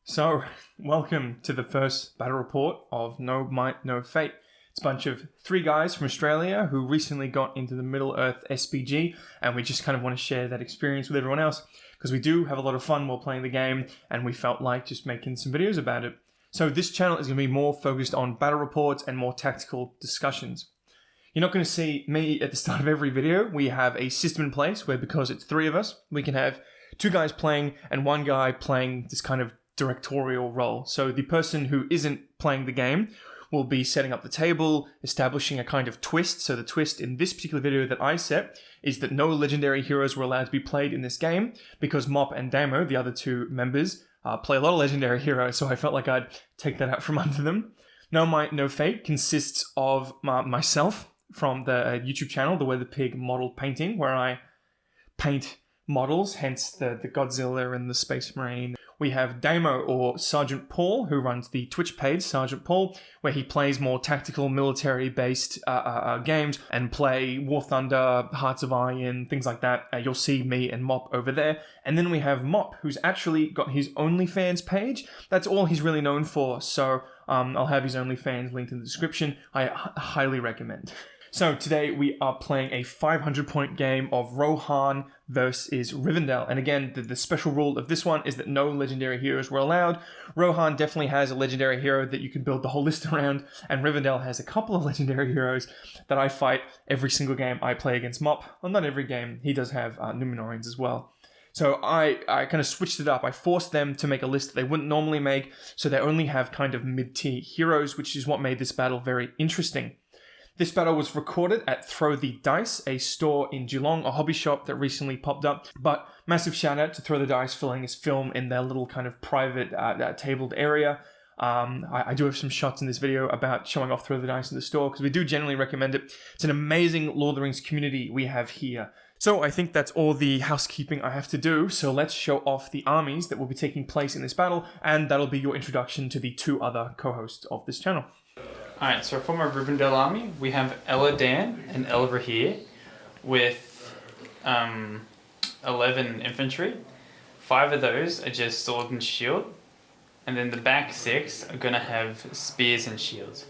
So, welcome to the first battle report of No Might, No Fate. It's a bunch of three guys from Australia who recently got into the Middle-earth SBG, and we just kind of want to share that experience with everyone else, because we do have a lot of fun while playing the game, and we felt like just making some videos about it. So this channel is going to be more focused on battle reports and more tactical discussions. You're not going to see me at the start of every video. We have a system in place where, because it's three of us, we can have two guys playing and one guy playing this kind of directorial role. So the person who isn't playing the game will be setting up the table, establishing a kind of twist. So the twist in this particular video that I set is that no legendary heroes were allowed to be played in this game because Mop and Damo, the other two members, play a lot of legendary heroes, so I felt like I'd take that out from under them. No Might, No Fate consists of myself from the YouTube channel, The Weather Pig Model Painting, where I paint models, hence the Godzilla and the Space Marine. We have Damo, or Sgt.Paul, who runs the Twitch page, Sgt.Paul, where he plays more tactical, military-based games and play War Thunder, Hearts of Iron, things like that. You'll see me and Mop over there. And then we have Mop, who's actually got his OnlyFans page. That's all he's really known for, so I'll have his OnlyFans linked in the description. I highly recommend. So today we are playing a 500-point game of Rohan versus Rivendell. And again, the special rule of this one is that no legendary heroes were allowed. Rohan definitely has a legendary hero that you can build the whole list around, and Rivendell has a couple of legendary heroes that I fight every single game I play against Mop. Well, not every game. He does have Numenorians as well. So I kind of switched it up. I forced them to make a list that they wouldn't normally make, so they only have kind of mid-tier heroes, which is what made this battle very interesting. This battle was recorded at Throw the Dice, a store in Geelong, a hobby shop that recently popped up. But massive shout out to Throw the Dice for letting us film in their little kind of private tabled area. I do have some shots in this video about showing off Throw the Dice in the store, because we do generally recommend it. It's an amazing Lord of the Rings community we have here. So I think that's all the housekeeping I have to do, so let's show off the armies that will be taking place in this battle, and that'll be your introduction to the two other co-hosts of this channel. Alright, so from our Rivendell army, we have Eladan and Elver here with 11 infantry. 5 of those are just sword and shield, and then the back 6 are going to have spears and shields.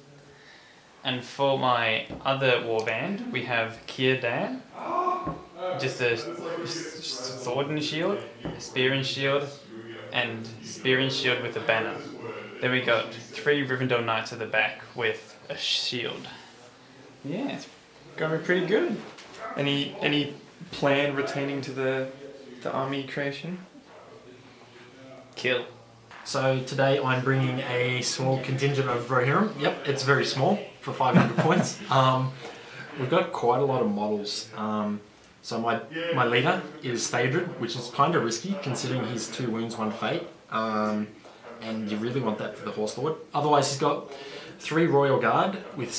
And for my other warband, we have Kierdan, just a sword and shield, spear and shield with a banner. Then we got 3 Rivendell Knights at the back with a shield. Yeah, it's gonna be pretty good. Any plan retaining to the army creation? Kill. So today I'm bringing a small contingent of Rohirrim. Yep, it's very small for 500 points. We've got quite a lot of models. So my leader is Thaedred, which is kind of risky considering he's 2 wounds, 1 fate. And you really want that for the Horse Lord. Otherwise, he's got 3 Royal Guard with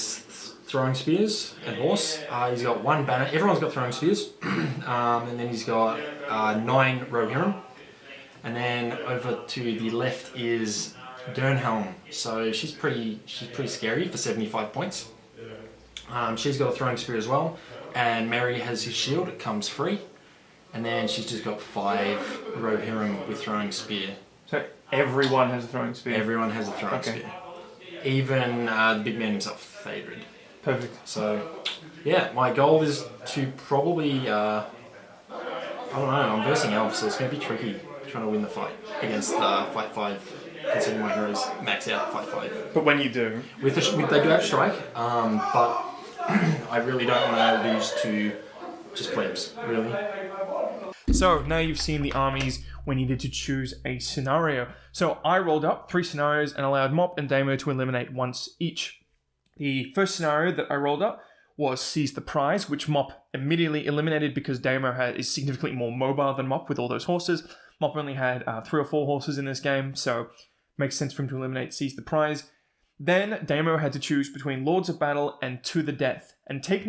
throwing spears and horse. He's got 1 banner. Everyone's got throwing spears. And then he's got 9 Rohirrim. And then over to the left is Dernhelm. So she's pretty scary for 75 points. She's got a throwing spear as well. And Merry has his shield. It comes free. And then she's just got 5 Rohirrim with throwing spear. So everyone has a throwing spear? Everyone has a throwing spear. Even the big man himself, Thaedred. Perfect. So, yeah, my goal is to probably, I don't know, I'm versing elves, so it's going to be tricky trying to win the fight against Fight 5, considering my heroes max out Fight 5. But when you do? They do have strike, but I really don't want to lose to just plebs, really. So now you've seen the armies, we needed to choose a scenario. So I rolled up 3 scenarios and allowed Mop and Damo to eliminate once each. The first scenario that I rolled up was Seize the Prize, which Mop immediately eliminated because Damo is significantly more mobile than Mop with all those horses. Mop only had 3 or 4 horses in this game, so it makes sense for him to eliminate Seize the Prize. Then Damo had to choose between Lords of Battle and To the Death. And take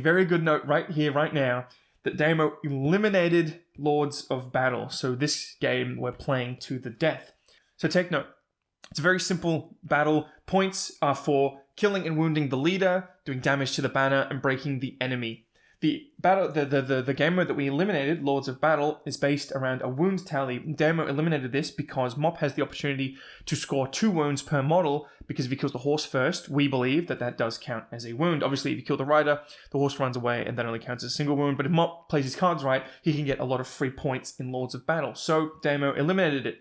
very good note right here, right now, that Damo eliminated Lords of Battle. So this game we're playing To the Death. So take note. It's a very simple battle. Points are for killing and wounding the leader, doing damage to the banner, and breaking the enemy. The game mode that we eliminated, Lords of Battle, is based around a wound tally. Damo eliminated this because Mop has the opportunity to score 2 wounds per model, because if he kills the horse first, we believe that does count as a wound. Obviously, if you kill the rider, the horse runs away and that only counts as a single wound. But if Mop plays his cards right, he can get a lot of free points in Lords of Battle. So Damo eliminated it.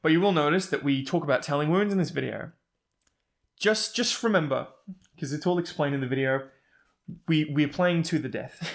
But you will notice that we talk about telling wounds in this video. Just remember, because it's all explained in the video, we're playing to the death.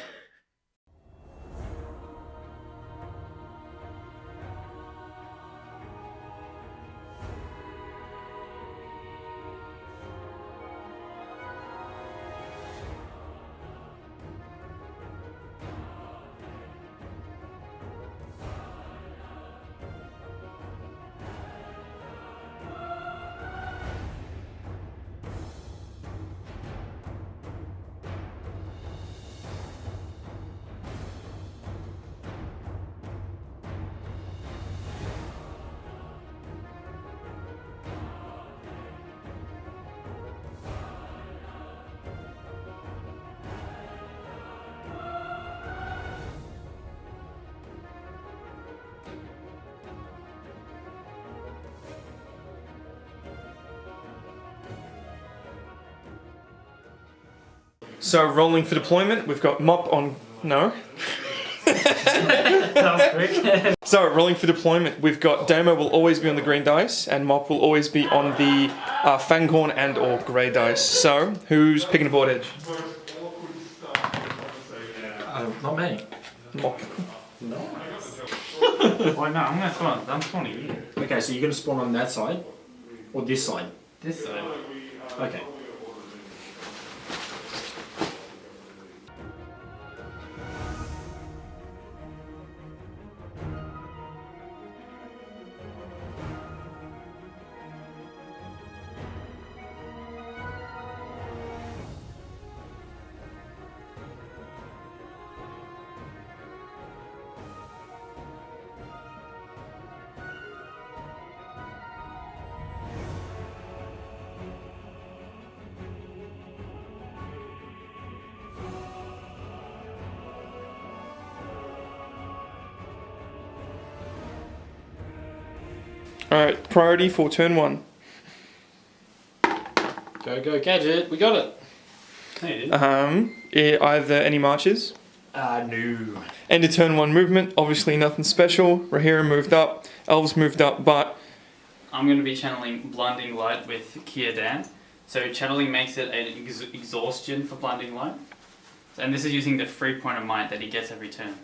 So rolling for deployment, we've got Mop on... No. That was quick. So rolling for deployment, we've got Damo will always be on the green dice, and Mop will always be on the Fanghorn and or grey dice. So, who's picking a board edge? Not me. Mop. No. Why no? I'm gonna spawn. I'm spawning here. Okay, so you're going to spawn on that side? Or this side? This side. Okay. Alright, priority for turn 1. Go, Gadget. We got it. Hey, dude. Either any marches. No. End of turn 1 movement, obviously nothing special. Rahira moved up, Elves moved up, but... I'm going to be channeling Blinding Light with Kiadan. So channeling makes it an exhaustion for Blinding Light. And this is using the 3 point of might that he gets every turn.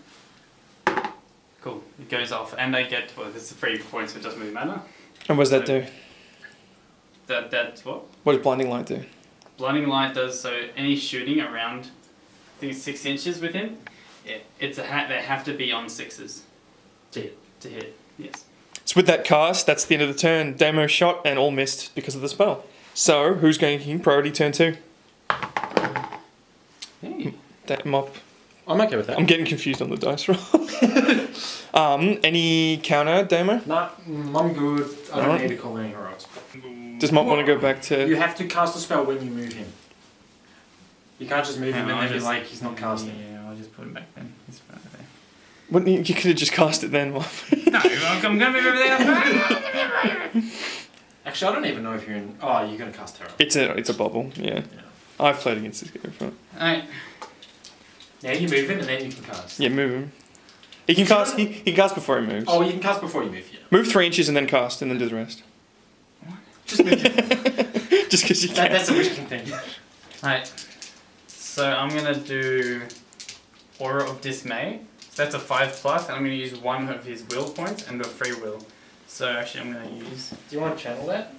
Cool. It goes off, and they get, well, this is 3 points, so it doesn't really matter. And what does that do? That's what? What does Blinding Light do? Blinding Light does, so any shooting around, I think it's 6 inches with him, it's they have to be on 6s. To hit, yes. So with that cast, that's the end of the turn. Damo shot and all missed because of the spell. So, who's going King priority turn 2? Hey. That Mop. I'm okay with that. I'm getting confused on the dice roll. Any counter, Damo? Nah, I'm good. I don't need to call any heroics. Does Mop want to go back to... You have to cast a spell when you move him. You can't just move him and then be like, he's not casting. Yeah, I'll just put him back then. He's right there. Wouldn't you could have just cast it then, Mop. No, I'm going to move everything else. Actually, I don't even know if you're in... Oh, you're going to cast Terror. It's a bubble, yeah. I've played against this game before. Alright. Yeah, you move him and then you can cast. Yeah, move him. He can cast. He can cast before he moves. Oh, you can cast before you move. Yeah. Move 3 inches and then cast, and then do the rest. Just move him. Just because you can. That's a Witch King thing. Alright. So I'm gonna do Aura of Dismay. So that's a 5+, and I'm gonna use 1 of his will points and a free will. So actually, I'm gonna use. Do you want to channel that?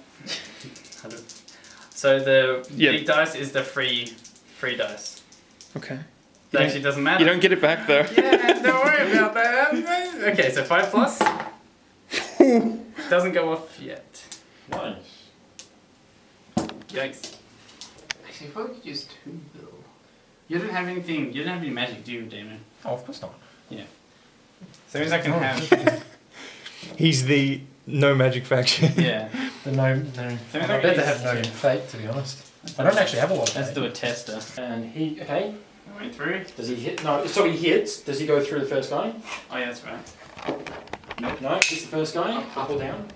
So the big dice is the free dice. Okay. That actually doesn't matter. You don't get it back though. Yeah, don't worry about that. Okay, so 5+. Doesn't go off yet. Nice. Yikes. Actually, if I could use 2 though. You don't have anything. You don't have any magic, do you, Damon? Oh, of course not. Yeah. So that means I can have. He's the no magic faction. Yeah. The no. So I bet they have no fate, to be honest. I don't actually have a lot of Let's fate. do a tester. And he, okay, Going through. Does he hit? No, so he hits. Does he go through the first guy? Oh yeah, that's right. No, hits the first guy. Up or down?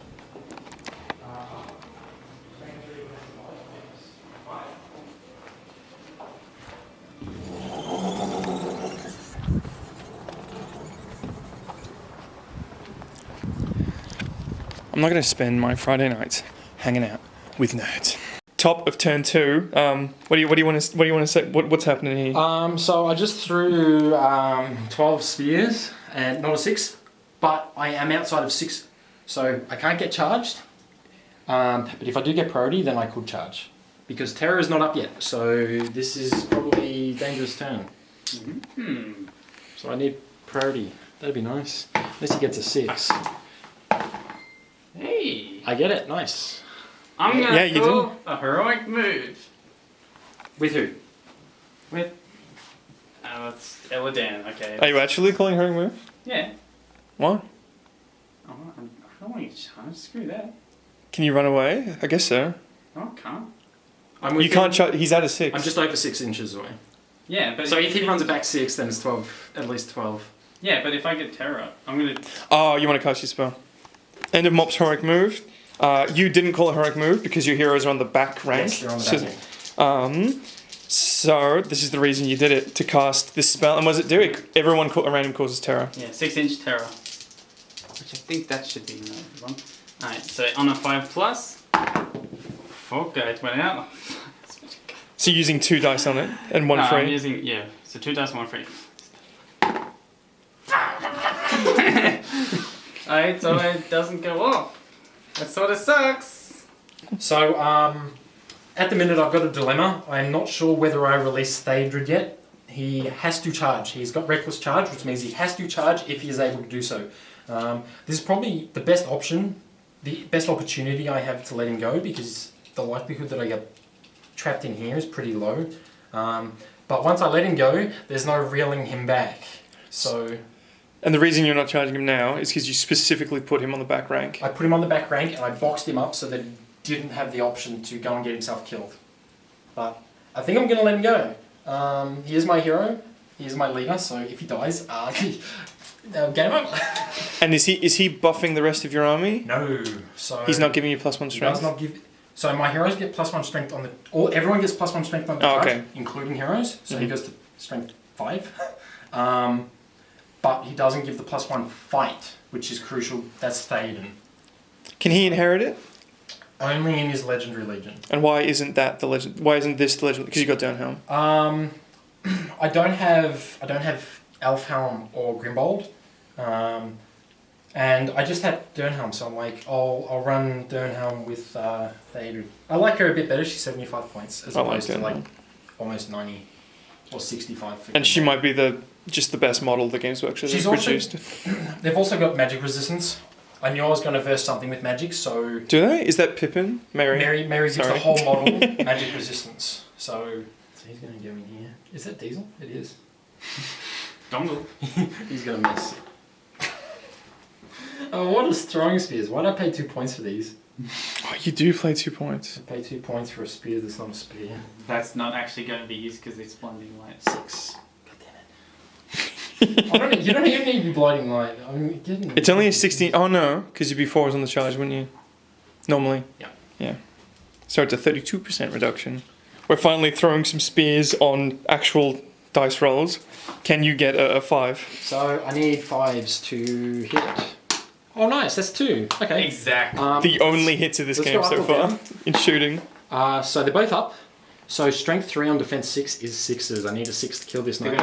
I'm not going to spend my Friday nights hanging out with nerds. Top of turn 2. What do you want to say? What's happening here? So I just threw 12 spears and not a 6, but I am outside of 6, so I can't get charged. But if I do get priority, then I could charge because terror is not up yet. So this is probably a dangerous turn. Mm-hmm. So I need priority. That'd be nice. Unless he gets a 6. Hey. I get it. Nice. I'm gonna Yeah, you call a heroic move. With who? With. It's Eladan. Okay. Are you actually calling her a move? Yeah. What? Oh, I don't want you to charge. Screw that. Can you run away? I guess so. Oh, I can't. I'm You can't charge. He's at a 6. I'm just over 6 inches away. Yeah, but So if he runs it back 6, then it's 12. At least 12. Yeah, but if I get terror, I'm gonna. Oh, you want to cast your spell. End of Mop's heroic move. You didn't call a heroic move because your heroes are on the back rank. Yes, they're on the back rank. So this is the reason you did it, to cast this spell. And what does it do? Everyone random causes terror. Yeah, 6-inch terror. Which I think that should be wrong. Alright, so on a 5+. 4 guys went out. So you're using 2 dice on it and 1 no, free. I'm using, yeah, so 2 dice, 1 free. Alright, so it doesn't go off. That sort of sucks. So, at the minute I've got a dilemma. I'm not sure whether I release Thaedred yet. He has to charge. He's got reckless charge, which means he has to charge if he is able to do so. This is probably the best option, the best opportunity I have to let him go, because the likelihood that I get trapped in here is pretty low. But once I let him go, there's no reeling him back. So... And the reason you're not charging him now is because you specifically put him on the back rank. I put him on the back rank and I boxed him up so that he didn't have the option to go and get himself killed. But I think I'm going to let him go. He is my hero. He is my leader. So if he dies, game over. And is he buffing the rest of your army? No. So he's not giving you +1 strength? He does not give... So my heroes get +1 strength on the... Everyone gets +1 strength on the charge, okay. including heroes. So he goes to strength 5. But he doesn't give the +1 fight, which is crucial. That's Théoden. Can he inherit it? Only in his legendary legion. And why isn't that the legend? Why isn't this the legend? Because you got Downhelm. I don't have Elfhelm or Grimbold, and I just had Dernhelm, so I'm like, I'll run Dernhelm with Théoden. I like her a bit better. She's 75 points as opposed to like almost 90 or 65. And she might be just the best model the Gamesworkshop has produced. They've also got magic resistance. I knew I was going to verse something with magic, so... Do they? Is that Pippin? Mary gives the whole model magic resistance. So he's going to go in here. Is that Diesel? It is. Dongle. He's going to miss. Oh, what is throwing spears? Why did I pay 2 points for these? Oh, you do play 2 points. I pay 2 points for a spear that's not a spear. That's not actually going to be used because it's blinding light. 6. You don't even need to be blinding light. I'm getting... It's only a 16... Oh, no, because you'd be 4s on the charge, wouldn't you? Normally. Yeah. So it's a 32% reduction. We're finally throwing some spears on actual dice rolls. Can you get a 5? So I need 5s to hit. Oh, nice. That's 2. Okay. Exactly. The only hits of this game so far in shooting. So they're both up. So strength 3 on defense 6 is 6s. I need a 6 to kill this knight.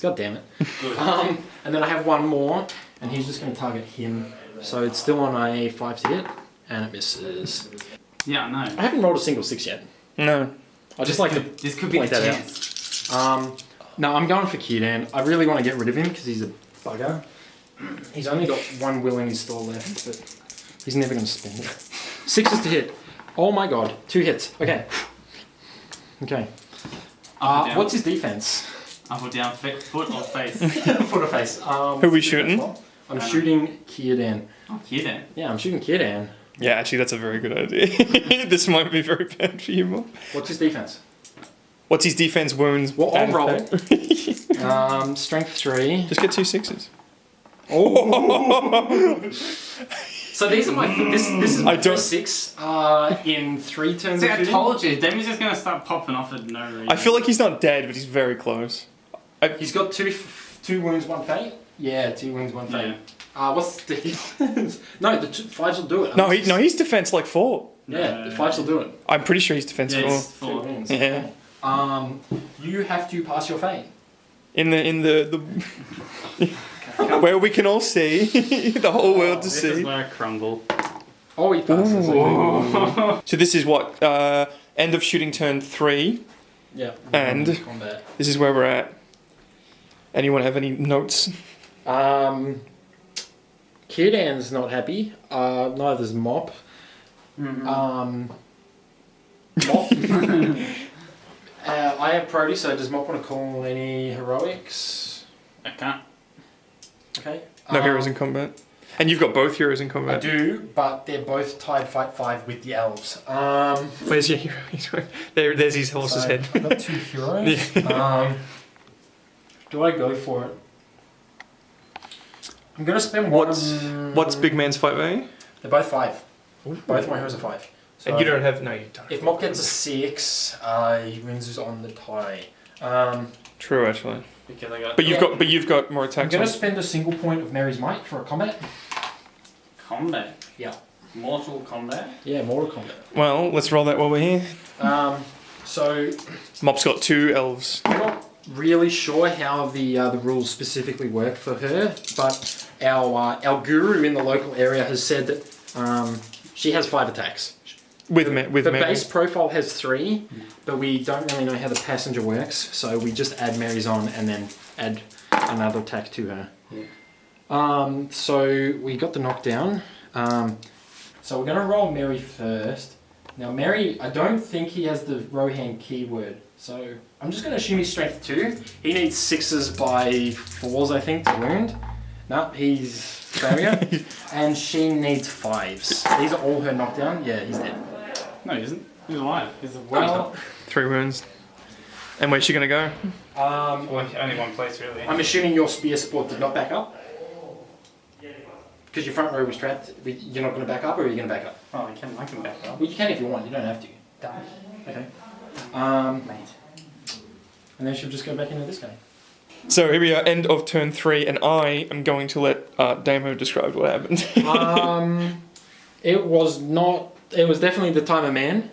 God damn it. Good. And then I have one more, and he's just going to target him. So it's still on a 5 to hit, and it misses. Yeah, I know. I haven't rolled a single 6 yet. No. I just like to This could be the point that chance. out. No, I'm going for Kierdan. I really want to get rid of him because he's a bugger. He's only got 1 will in his store left, but he's never going to spend it. 6s to hit. Oh my god. 2 hits. Okay. Okay. What's his defense? Up or down, foot or face? Foot or face. Who are we shooting? I'm shooting Kierdan. Oh, Kierdan. Yeah, I'm shooting Kierdan. Yeah, actually, that's a very good idea. This might be very bad for you, Mom. What's his defense? What's his defense wounds? Well, I'll and roll. fate? Strength 3. Just get 2 6s. Oh. So these are my this is my I don't- first 6 in 3 turns See, of I shooting. told you, Demi's just gonna start popping off at no reason. I feel like he's not dead, but he's very close. He's got 2 wounds, 1 fate. Yeah, 2 wounds, 1 fate. What's the defense? No, the 5s will do it. No, he's defense like 4. Yeah, the 5s will do it. I'm pretty sure he's defense 4. Yes, 2 4. wounds. Yeah. You have to pass your fate. In the where we can all see, the whole world to This is see. where I crumble. Oh, he passes. So this is what end of shooting turn 3. Yeah. And- combat. This is where we're at. Anyone have any notes? Kirdan's not happy. Neither's Mop. Mop. I have Prody, so does Mop want to call any heroics? I can't. Okay. No heroes in combat. And you've got both heroes in I combat. do, but they're both tied fight 5 with the elves. Where's your hero? There's his horse's So head. I've got 2 heroes. Do I go for it? I'm gonna spend one. What's big man's fight value? They're both 5. Both my heroes are 5. So And you don't have you don't. If Mop gets a 6, he wins on the tie. True, actually. Because I got But you've got more I'm attacks. gonna On. spend a single point of Mary's Might for a combat. combat. Yeah. Mortal Kombat. Yeah, Mortal Kombat. Well, let's roll that while we're here. So Mop's got 2 elves. I'm not really sure how the rules specifically work for her, but our guru in the local area has said that she has 5 attacks. With The Mary. base profile has 3, but we don't really know how the passenger works, so we just add Mary's on and then add another attack to her. Yeah. So we got the knockdown. So we're going to roll Mary first. Now Mary, I don't think he has the Rohan keyword, so I'm just going to assume he's strength 2. He needs 6s by 4s, I think, to wound. No, he's failure. And she needs 5s. These are all her knockdown. Yeah, he's dead. No, he isn't. He's alive. He's a Well, 3 wounds. And where's she gonna go? well, only one place really. I'm assuming your spear support did not back up? Because your front row was trapped. You're not going to back up, or are you going to back up? Oh, I can back up. Well, you can if you want. You don't have to. Okay. Mate. And then she'll just go back into this game. So here we are, end of turn 3, and I am going to let Damo describe what happened. It was not. It was definitely the time of man.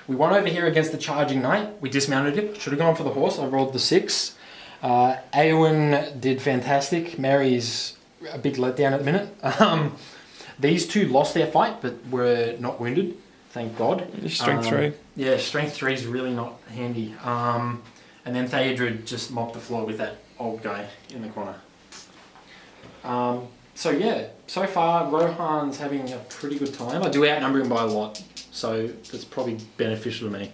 We won over here against the charging knight. We dismounted him. Should have gone for the horse. I rolled the 6. Eowyn did fantastic. Mary's a big letdown at the minute. These 2 lost their fight, but were not wounded. Thank God. Strength 3. Yeah, strength 3 is really not handy. And then Theodred just mopped the floor with that old guy in the corner. So yeah, so far Rohan's having a pretty good time. I do outnumber him by a lot, so that's probably beneficial to me.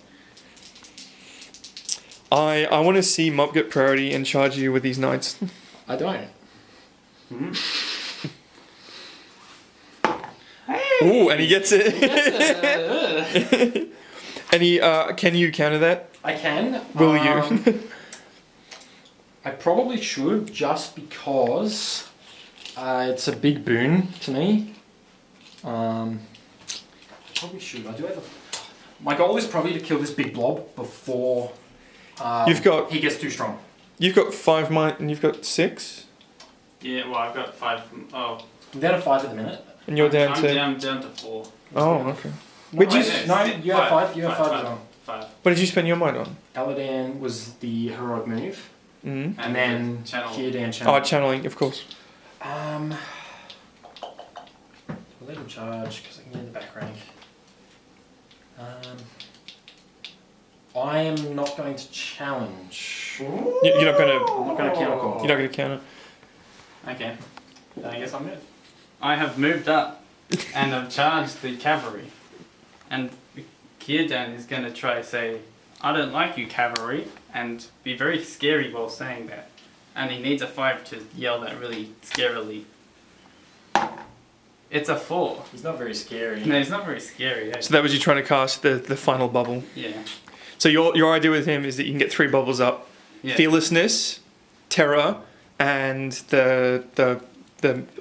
I want to see Mop get priority and charge you with these knights. I don't. Ooh, and he gets it. And he, can you counter that? I can. Will you? I probably should, just because it's a big boon to me. Probably should. I do have a... My goal is probably to kill this big blob before he gets too strong. You've got 5 might and you've got 6, Yeah, well, I've got 5. Oh, I'm down to 5 at the minute. and you're down I'm to. down to 4. Oh, okay. No, Where'd you, you have 5. You have 5 as well. 5. what did you spend your might on? Aladan was the heroic move, Mm. and then channel. Kirdan channel. Oh, channeling, of course. I'll let him charge because I can get in the back rank. I am not going to challenge. You're not gonna. I'm not going to counter call. You're not gonna counter. Okay. Then I guess I'll move. I have moved up and I've charged the cavalry. And Kirdan is going to try to say, I don't like you, cavalry, and be very scary while saying that. And he needs a 5 to yell that really scarily. It's a 4. He's not very scary. No, he's not very scary. Eh? So that was you trying to cast the final bubble. Yeah. So your idea with him is that you can get 3 bubbles up: Yeah. fearlessness, terror, and the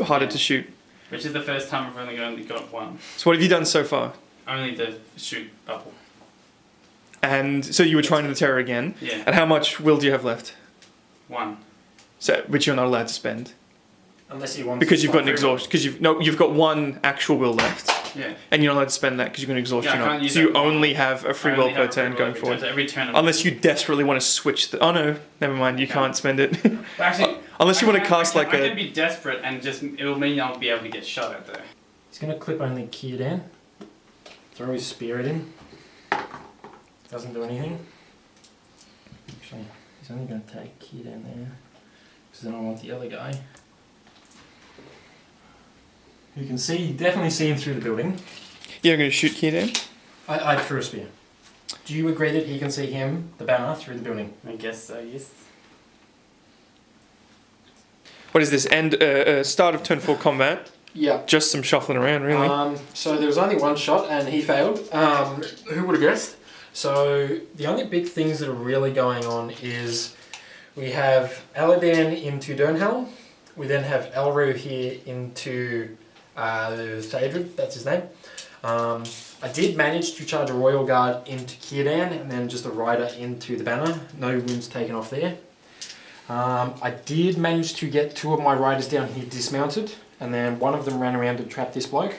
harder to shoot. Which is the first time I've only got 1. So what have you done so far? Only the shoot bubble. And so you were trying the terror again. Yeah. And how much will do you have left? 1. So which you're not allowed to spend Unless you want. because you've got an exhaust. Because you've got 1 actual will left. Yeah. And you're not allowed to spend that because you've got an exhaustion Yeah, I can't up. use So you that. only have a free I will only per have a free turn will going every forward. turn, so every turn. Unless you desperately want to switch the... Oh no, never mind, you can't spend it. Actually, Unless you want to cast I like can a... be desperate and just it'll mean I'll be able to get shot at though. He's gonna clip only Kierdan. Throw his spear at him. Doesn't do anything. Actually, he's only gonna take Kierdan there. Because then I want the other guy. You can see, definitely see him through the building. You're going to shoot Kierdan? I threw a spear. Do you agree that he can see him, the banner, through the building? I guess so, yes. What is this? End start of turn 4 combat. Yeah. Just some shuffling around, really. So there was only 1 shot and he failed. Who would have guessed? So the only big things that are really going on is we have Aladan into Dernhelm. We then have Elru here into Thaedred, that's his name. I did manage to charge a Royal Guard into Kierdan and then just a Rider into the banner. No wounds taken off there. I did manage to get 2 of my Riders down here dismounted, and then one of them ran around and trapped this bloke.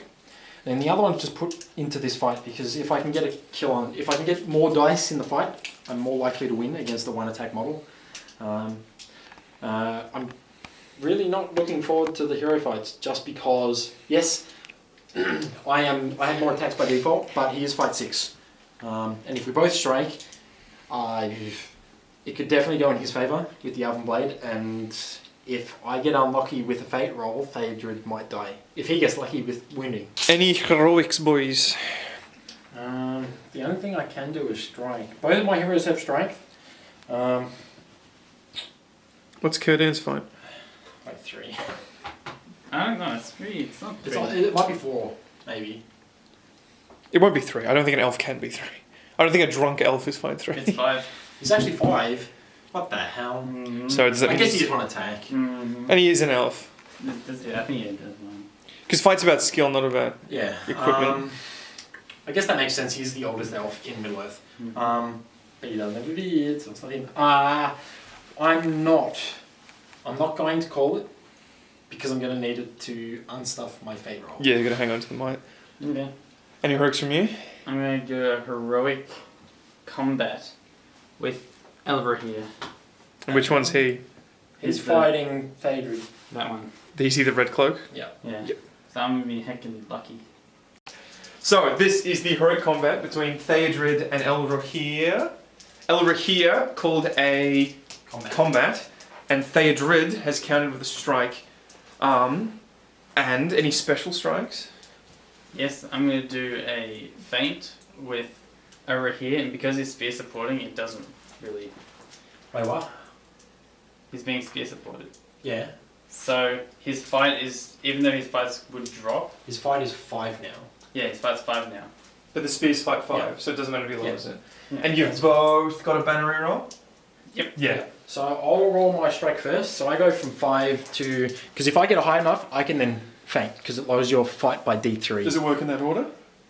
And the other one just put into this fight because if I can get a kill on, if I can get more dice in the fight, I'm more likely to win against the 1 attack model. I'm really not looking forward to the hero fights just because, yes, I have more attacks by default, but he is fight 6. And if we both strike, it could definitely go in his favour with the Elven Blade, and if I get unlucky with a fate roll, Thaedred might die. If he gets lucky with wounding. Any heroics, boys? The only thing I can do is strike. Both of my heroes have strength. What's Kierdan's fight? Like 3. I don't know, it's 3, it's not 3. It might be 4, maybe. It won't be 3. I don't think an elf can be 3. I don't think a drunk elf is fight 3. It's 5. It's actually 5. What the hell? So does that I mean guess he just want to attack. Mm-hmm. And he is an elf. Yeah, I think it does one. Because fight's about skill, not about Yeah. equipment. I guess that makes sense. He's the oldest elf in Middle Earth. Mm-hmm. But he doesn't have a beard, so it's not him. I'm not going to call it because I'm going to need it to unstuff my fate roll. Yeah, you're going to hang on to the might. Okay. Any heroics from you? I'm going to do a heroic combat with Elver here. And which one's he? He's fighting Thaedred. That one. Did you see the red cloak? Yeah. Yep. So I'm going to be heckin' lucky. So, this is the heroic combat between Thaedred and Elrohir. Elrohir called a combat, and Thaedred has countered with a strike. And any special strikes? Yes, I'm going to do a feint with Elver here, and because he's spear supporting, it doesn't really... Wait, what? He's being spear supported. Yeah. So his fight is, even though his fights would drop... His fight is 5 now. Yeah, his fight's 5 now. But the spears fight 5, Yeah. so it doesn't matter if he loses it. Yeah. And you've both got a banner reroll? Yep. Yeah. So I'll roll my strike first. So I go from 5 to... Because if I get a high enough, I can then feint, because it lowers your fight by D3. Does it work in that order?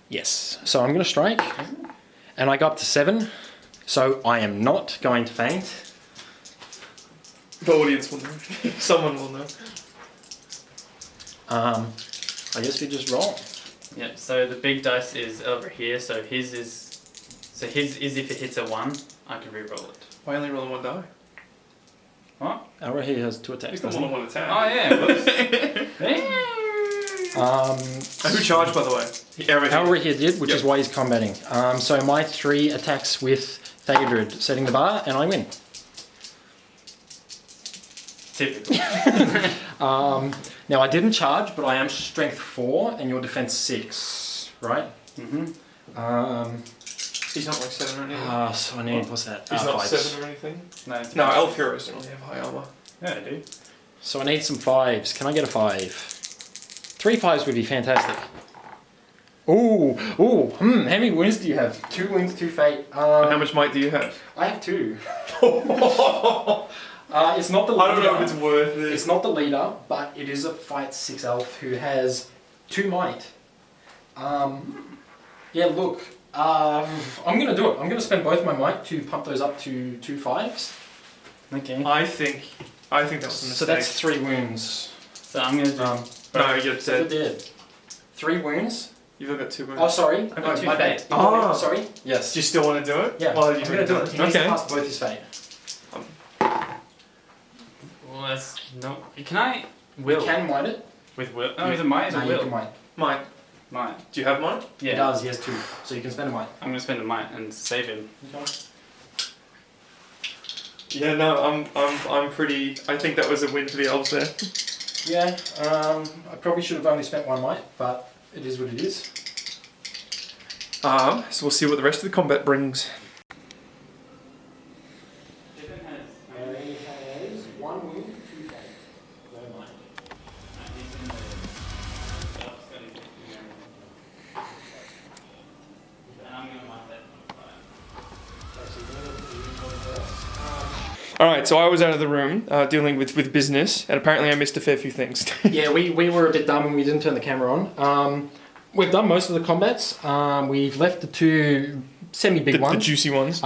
Yes. So I'm going to strike, and I go up to 7. So I am not going to feint. The audience will know. Someone will know. I guess we just roll. Yep, so the big dice is over here, so his is if it hits a 1, I can re-roll it. Why only rolling 1 die? What? Alright, he has 2 attacks. He's got doesn't more he? than 1 attack. Oh yeah, whoops. And who charged, by the way? Elra here did, which is why he's combating. So my 3 attacks with Thaedred, setting the bar, and I win. Typical. Now I didn't charge, but I am strength 4 and your defense 6, right? Mm-hmm. He's not like 7 or anything. So I need, what's that? He's not 5s. 7 or anything. No, it's No, not. elf heroes don't really have high armor. Yeah, I do. So I need some 5s. Can I get a 5? 3 5s would be fantastic. How many wounds do you have? 2 wounds, 2 fate. How much might do you have? I have 2. It's not the leader. I don't know if it's worth it. It's not the leader, but it is a fight 6 elf who has 2 might. Yeah, look. I'm gonna do it. I'm gonna spend both my might to pump those up to 2 5s. Okay. I think that's a mistake. So that's 3 wounds. So I'm gonna do. No, you're So dead. dead. 3 wounds. You've got 2 wounds. Oh, sorry. I've got 2 my bad. fate. Oh, sorry. Yes. Do you still want to do it? Yeah. Well, I'm gonna do it. He needs to pass both his fate. Well, that's no. Can I will? You can might it. With will? No, is it might? Is No, it you will? can might. Mine. Mine. Do you have mine? He Yeah. does. He has 2. So you can spend a might. I'm gonna spend a might and save him. Yeah, no, I'm pretty. I think that was a win for the elves there. Yeah. I probably should have only spent 1 might, but it is what it is. So we'll see what the rest of the combat brings. He has 1 wound, 2 fate. No might. Alright, so I was out of the room dealing with business, and apparently I missed a fair few things. Yeah, we were a bit dumb and we didn't turn the camera on. We've done most of the combats. We've left the 2 semi-big the ones. juicy ones.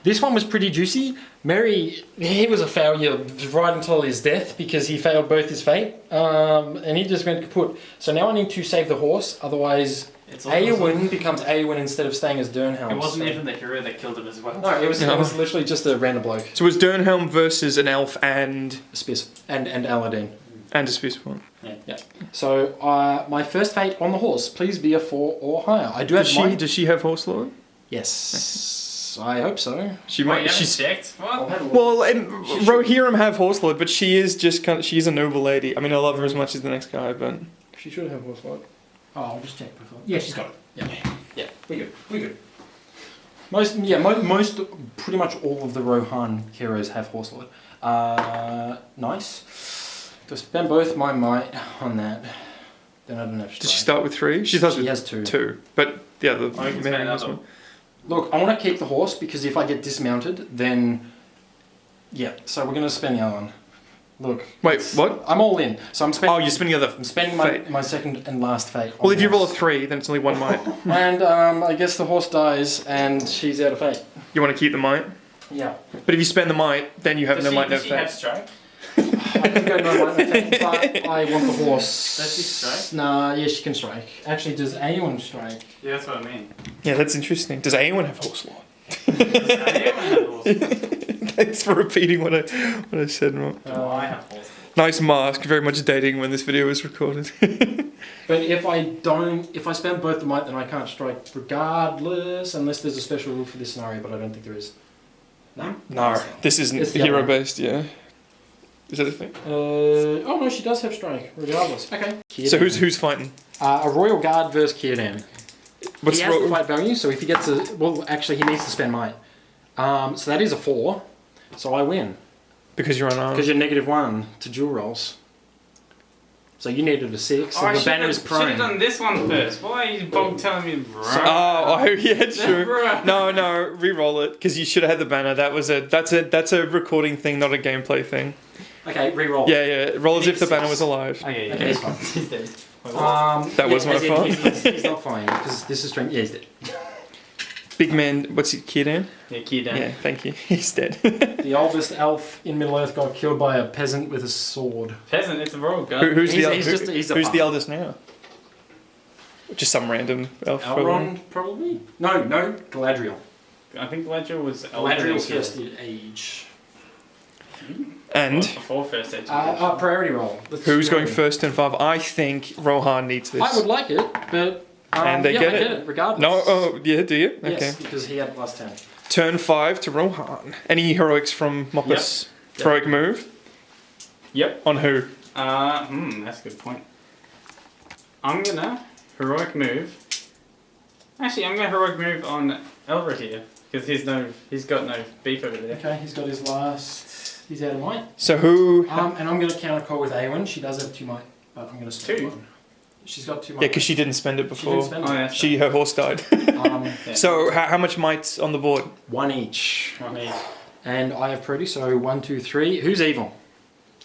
This one was pretty juicy. Merry, he was a failure right until his death because he failed both his fate. And he just went kaput. So now I need to save the horse, otherwise Eowyn becomes Eowyn instead of staying as Dernhelm. It wasn't even the hero that killed him as well. No, it was literally just a random bloke. So it was Dernhelm versus an elf and Spears. And Aladdin. a spear's one. Yeah. So my first fate on the horse, please be a 4 or higher. I do have mine. Does she have horse lord? Yes. I hope so. She Wait, might. you haven't She's checked? I'll What? have a look. well, and Rohirrim have horse lord, but she is just she's a noble lady. I mean, I love her as much as the next guy, but She should have horse lord. Oh, I'll just check before. Yeah, she's got it. Yeah. We're good. Most, pretty much all of the Rohan heroes have horse lord. Nice. To spend both my might on that, then I don't have. did she start with 3? She starts She with has 2. 2, but the other Oh, you can spend another. Look, I want to keep the horse because if I get dismounted, then yeah. So we're gonna spend the other one. Look. Wait, what? I'm all in. So I'm spending. Oh, you're spending the other. I'm spending fate. my second and last fate. Well, on if you the roll a horse. 3, then it's only 1 might. And I guess the horse dies and she's out of fate. You want to keep the might, Yeah. but if you spend the might, then you have no might, no Does she have fate. strike? I can go no might, no fate, but I want the horse. Does she strike? Nah, yeah, she can strike. Actually, does anyone strike? Yeah, that's what I mean. Yeah, that's interesting. Does anyone have horse lord? I Thanks for repeating what I said wrong. I have horse. Nice mask. Very much dating when this video was recorded. But if I spend both the might, then I can't strike regardless, unless there's a special rule for this scenario, but I don't think there is. No? No, this isn't It's the other hero one. based. Yeah. Is that a thing? Oh no, she does have strike, regardless. Okay. So who's fighting? A Royal Guard versus Círdan. What's He has the fight value, so if he gets a... Well, actually, he needs to spend might. So that is a 4, so I win. Because you're unarmed. Because you're -1 to dual rolls. So you needed a 6, Oh, and the banner is should have prone. done this one first. Why are you telling me? Oh, yeah, true. Bruh. No, re-roll it because you should have had the banner. That's a recording thing, not a gameplay thing. Okay, re-roll. Yeah. Roll as if the banner 6. was alive. Okay, yeah. Okay, it's fine. He's dead. Wait, what? That was my as in fault. He's not fine, because this is strength. Yeah, he's dead. Big man, what's it, Círdan? Yeah, Círdan. Yeah, thank you. He's dead. The oldest elf in Middle Earth got killed by a peasant with a sword. Peasant, it's a royal guard. Who's He's- the he's just- he's a who's the bum. eldest now? Just some random elf. probably. Elrond, probably? No, Galadriel. I think Galadriel was Galadriel's first in age. And Before first age. Priority roll. Let's who's go. going first and 5? I think Rohan needs this. I would like it, but... And they yeah, get I it. get it, regardless. No, oh yeah, do you? Yes, Okay. because he had plus 10. Turn 5 to Rohan. Any heroics from Moppus? Yep. Heroic move? Yep. On who? That's a good point. I'm gonna heroic move. Actually, I'm gonna heroic move on Elra here because he's got no beef over there. Okay, he's got his last... He's out of might. So who? And I'm going to counter call with Eowyn. She does have 2 might, but I'm going to spend 2? one. She's got 2 might. Yeah, because she didn't spend it She before. didn't spend it. Her horse died. Yeah. So how much might's on the board? 1 each. One each. And I have pretty, so 1, 2, 3. Who's evil?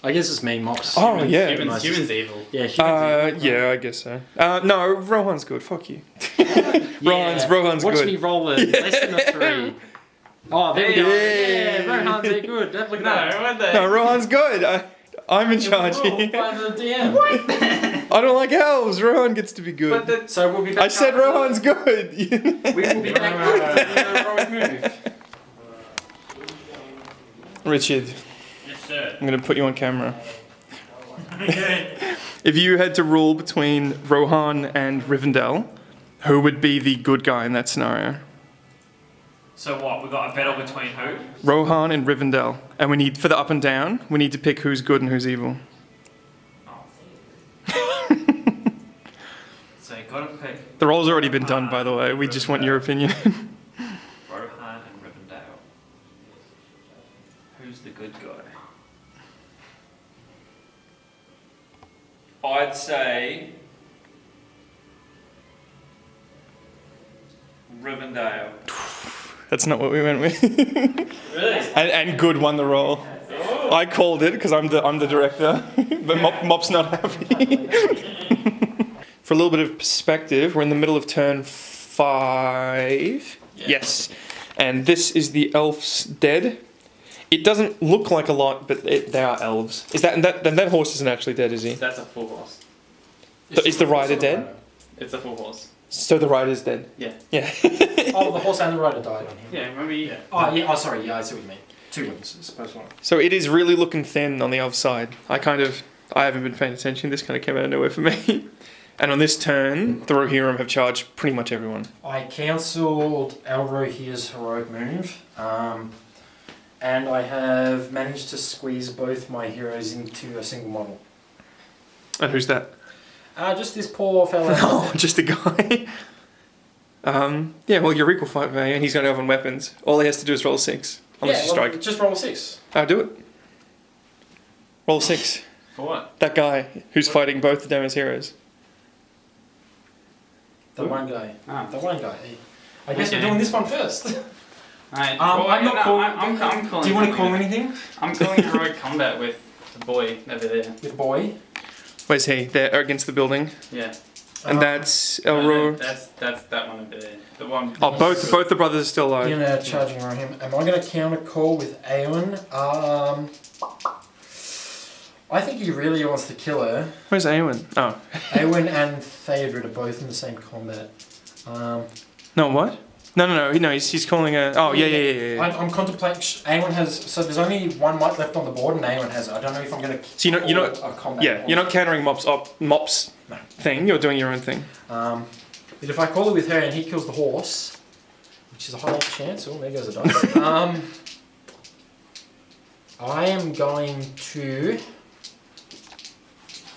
I guess it's me, Mops. Oh, yeah. Humans evil. Yeah, humans evil. Yeah, I guess so. No, Rohan's good. Fuck you. Rohan's Watch good. me roll it. Less than a 3. Oh, there we go. Yeah. Yeah, Rohan's very good. Look at that. what the? No, Rohan's good. I'm in charge Oh, here. by the DM. I don't like elves. Rohan gets to be good. But So we'll be back. I said after Rohan's good. We will be back after the heroic move. Richard, Yes, sir. I'm going to put you on camera. Okay. If you had to rule between Rohan and Rivendell, who would be the good guy in that scenario? So what? We got a battle between who? Rohan and Rivendell. And we need, for the up and down, we need to pick who's good and who's evil. So you got to pick The role's already been done, by the way. We just want your opinion. Rohan and Rivendell. Who's the good guy? I'd say Rivendell. That's not what we went with. Really? And good won the role. I called it because I'm the director, but Mop's not happy. For a little bit of perspective, we're in the middle of turn 5. Yes. And this is the elf's dead. It doesn't look like a lot, but they are elves. Is that horse isn't actually dead, is he? That's a full horse. Is the rider dead? It's a full horse. So the rider's dead? Yeah. Yeah. Oh, the horse and the rider died on him. Yeah, remember you? Oh, yeah. Oh, sorry. Yeah, I see what you mean. 2 wounds, I suppose. One. So it is really looking thin on the elf side. I haven't been paying attention. This kind of came out of nowhere for me. And on this turn, the Rohirrim have charged pretty much everyone. I cancelled Elrohir's heroic move, and I have managed to squeeze both my heroes into a single model. And who's that? Just this poor fella. Oh, just a guy. Yeah, well, you're equal fight value, and he's got elven weapons. All he has to do is roll 6. Unless you strike. Just roll 6. I'll do it. Roll 6. For what? That guy who's fighting both the Dama's heroes. The one guy. Ah. The one guy. I guess Okay. we're doing this one first. Alright. I'm not calling. I'm calling. Do you want to call something. anything? I'm calling heroic combat with the boy over there. With boy. Where's he? There, against the building. Yeah. And that's Elro. That's that one over there. The one. Oh, both the brothers are still alive. You're gonna charging around him. Am I gonna counter call with Aowen? I think he really wants to kill her. Where's Eowyn? Oh. Aowen and Theodred are both in the same combat. No, what? No, he's calling a... Oh, yeah. I'm contemplating. Aowen has. So there's only 1 might left on the board, and Aowen has it. I don't know if I'm going to. So you're not a combat. Yeah, you're not countering Mop's No. thing. You're doing your own thing. But if I call it with her and he kills the horse, which is a high chance. Oh, there goes a dice. I am going to.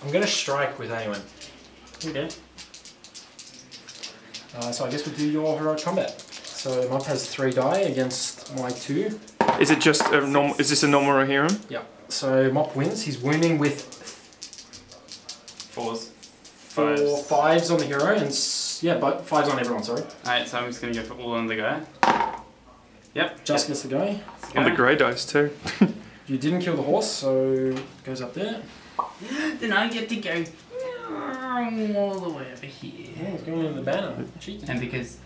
I'm going to strike with Aowen. Okay. So I guess we'll do your heroic combat. So Mop has 3 die against my 2. Is it just a normal... Is this a normal Rohirrim? Yeah. So Mop wins. He's wounding with 4s. 4 5s on the hero and but 5s on everyone. Sorry. Alright, so I'm just gonna go for all on the guy. Yep. Just gets the guy. On the grey dice too. You didn't kill the horse, so it goes up there. Then I get to go all the way over here. Yeah, it's going in the banner. Cheeky. And because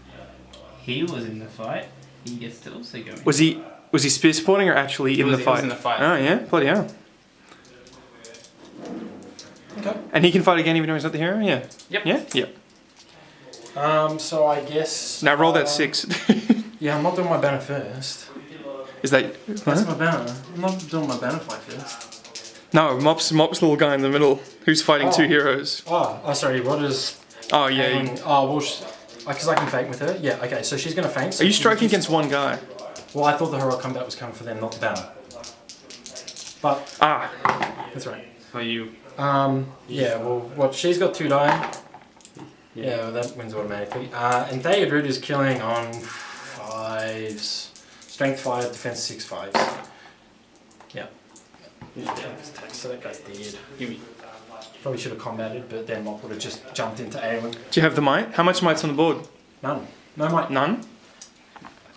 he was in the fight, he gets to also go in. Was he spear supporting or actually in the fight? He was in the fight. Oh yeah, bloody hell. Okay. And he can fight again even though he's not the hero? Yeah. Yep. Yeah? Yeah. So I guess. Now roll that 6. Yeah, I'm not doing my banner first. Is that... That's my banner. I'm not doing my banner fight first. No, Mop's the little guy in the middle who's fighting 2 heroes. Oh, sorry. What is? Oh yeah. Because I can feint with her. Yeah. Okay. So she's gonna feint. So Are you striking against one guy? Well, I thought the heroic combat was coming for them, not the banner. But that's right. So you. Yeah. Well, what? She's got 2 die. Yeah, well, that wins automatically. And Theodred is killing on 5s. Strength 5, defense 6 5s. Yeah. So that guy's dead. Give me. Probably should have combated, but then Mop would have just jumped into Awen. Do you have the might? How much might's on the board? None. No might. None?